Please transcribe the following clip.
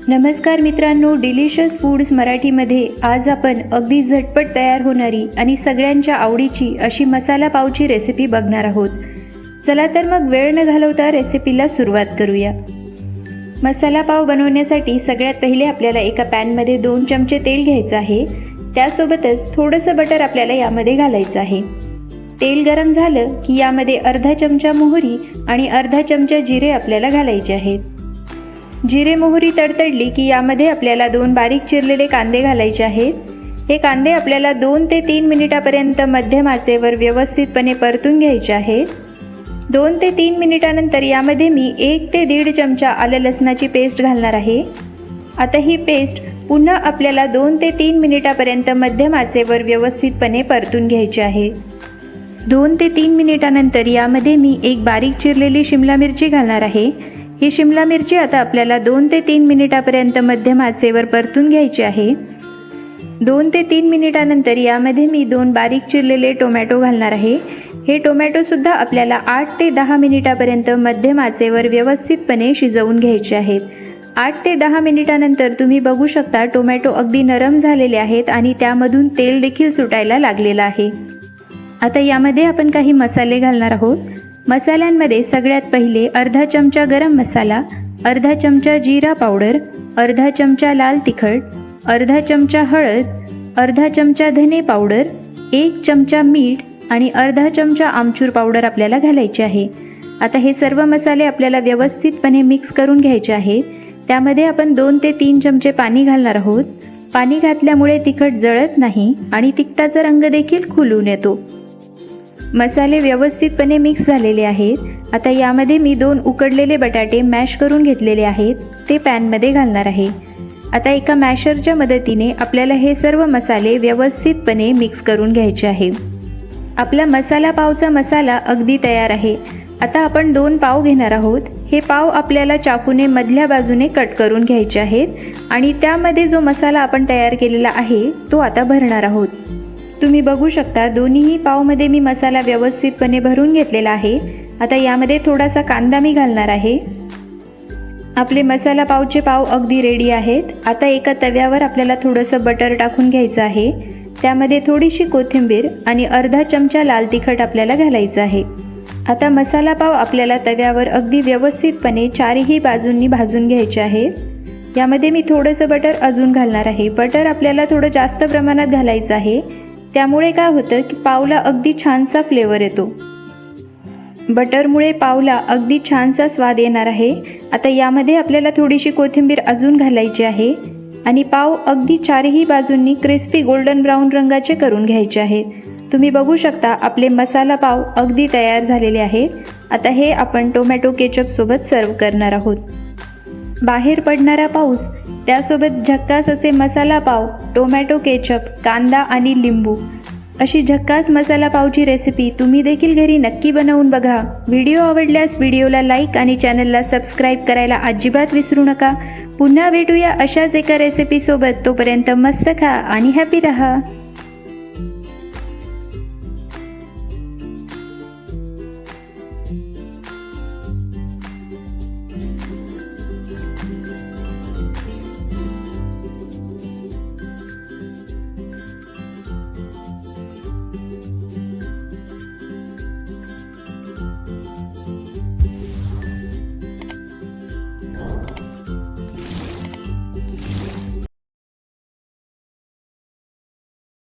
नमस्कार मित्रांनो, delicious foods मराठीमध्ये आज आपण अगदी झटपट तयार होणारी आणि सगळ्यांच्या आवडीची अशी मसाला पावची रेसिपी बघणार आहोत. चला तर मग वेळ न घालवता रेसिपीला सुरुवात करूया. मसाला पाव बनवण्यासाठी सगळ्यात पहिले आपल्याला एका पॅनमध्ये 2 चमचे तेल घ्यायचं आहे. त्यासोबतच थोडंसं बटर आपल्याला यामध्ये घालायचं आहे. तेल गरम झालं की यामध्ये अर्धा चमचा मोहरी आणि अर्धा चमचा जिरे आपल्याला घालायचे आहेत. जिरे मोहरी तडतडली की यामध्ये आपल्याला 2 बारीक चिरलेले कांदे घालायचे आहेत. हे कांदे आपल्याला 2 ते 3 मिनिटापर्यंत मध्यम आचेवर व्यवस्थितपणे परतून घ्यायचे आहेत. 2 ते 3 मिनिटानंतर यामध्ये मी 1 ते 1.5 चमचा आलं लसणाची पेस्ट घालणार आहे. आता ही पेस्ट पुन्हा आपल्याला 2 ते 3 मिनिटापर्यंत मध्यम आचेवर व्यवस्थितपणे परतून घ्यायची आहे. 2 ते 3 मिनिटानंतर यामध्ये मी एक बारीक चिरलेली शिमला मिरची घालणार आहे. ही शिमला मिरची आता आपल्याला 2 ते 3 मिनिटापर्यंत मध्यम आचेवर परतून घ्यायची आहे. 2 ते 3 मिनिटानंतर यामध्ये मी 2 बारीक चिरलेले टोमॅटो घालणार आहे. हे टोमॅटोसुद्धा आपल्याला 8 ते 10 मिनिटापर्यंत मध्यम आचेवर व्यवस्थितपणे शिजवून घ्यायचे आहेत. 8 ते 10 मिनिटानंतर तुम्ही बघू शकता टोमॅटो अगदी नरम झालेले आहेत आणि त्यामधून तेल देखील सुटायला लागलेलं आहे. आता यामध्ये आपण काही मसाले घालणार आहोत. मसाल्यांमध्ये सगळ्यात पहिले अर्धा चमचा गरम मसाला, अर्धा चमचा जिरा पावडर, अर्धा चमचा लाल तिखट, अर्धा चमचा हळद, अर्धा चमचा धने पावडर, 1 चमचा मीठ आणि अर्धा चमचा आमचूर पावडर आपल्याला घालायचे आहे. आता हे सर्व मसाले आपल्याला व्यवस्थितपणे मिक्स करून घ्यायचे आहेत. त्यामध्ये आपण 2 ते 3 चमचे पाणी घालणार आहोत. पाणी घातल्यामुळे तिखट जळत नाही आणि तिखटाचा रंग देखील खुलून येतो. मसाले व्यवस्थितपणे मिक्स झालेले आहेत. आता यामध्ये मी 2 उकडलेले बटाटे मॅश करून घेतलेले आहेत, ते पॅनमध्ये घालणार आहे. आता एका मॅशरच्या मदतीने आपल्याला हे सर्व मसाले व्यवस्थितपणे मिक्स करून घ्यायचे आहे. आपला मसाला पावचा मसाला अगदी तयार आहे. आता आपण 2 पाव घेणार आहोत. हे पाव आपल्याला चाकूने मधल्या बाजूने कट करून घ्यायचे आहेत आणि त्यामध्ये जो मसाला आपण तयार केलेला आहे तो आता भरणार आहोत. तुम्ही बघू शकता दोन्हीही पावमध्ये मी मसाला व्यवस्थितपणे भरून घेतलेला आहे. आता यामध्ये थोडासा कांदा मी घालणार आहे. आपले मसाला पावचे पाव अगदी रेडी आहेत. आता एका तव्यावर आपल्याला थोडंसं बटर टाकून घ्यायचं आहे. त्यामध्ये थोडीशी कोथिंबीर आणि अर्धा चमचा लाल तिखट आपल्याला घालायचं आहे. आता मसाला पाव आपल्याला तव्यावर अगदी व्यवस्थितपणे चारही बाजूंनी भाजून घ्यायचे आहे. यामध्ये मी थोडंसं बटर अजून घालणार आहे. बटर आपल्याला थोडं जास्त प्रमाणात घालायचं आहे. त्यामुळे काय होतं की पावला अगदी छानसा फ्लेवर येतो. बटरमुळे पावला अगदी छानसा स्वाद येणार आहे. आता यामध्ये आपल्याला थोडीशी कोथिंबीर अजून घालायची आहे आणि पाव अगदी चारही बाजूंनी क्रिस्पी गोल्डन ब्राऊन रंगाचे करून घ्यायचे आहेत. तुम्ही बघू शकता आपले मसाला पाव अगदी तयार झालेले आहेत. आता हे आपण टोमॅटो केचपसोबत सर्व करणार आहोत. बाहेर पडणारा पाऊस, त्यासोबत झक्कास असे मसाला पाव, टोमॅटो केचप, कांदा आणि लिंबू अशी झक्कास मसाला पावची रेसिपी तुम्ही देखील घरी नक्की बनवून बघा. व्हिडिओ आवडल्यास व्हिडिओला लाईक आणि चॅनलला सबस्क्राईब करायला अजिबात विसरू नका. पुन्हा भेटूया अशाच एका रेसिपीसोबत. तोपर्यंत मस्त खा आणि हॅपी रहा.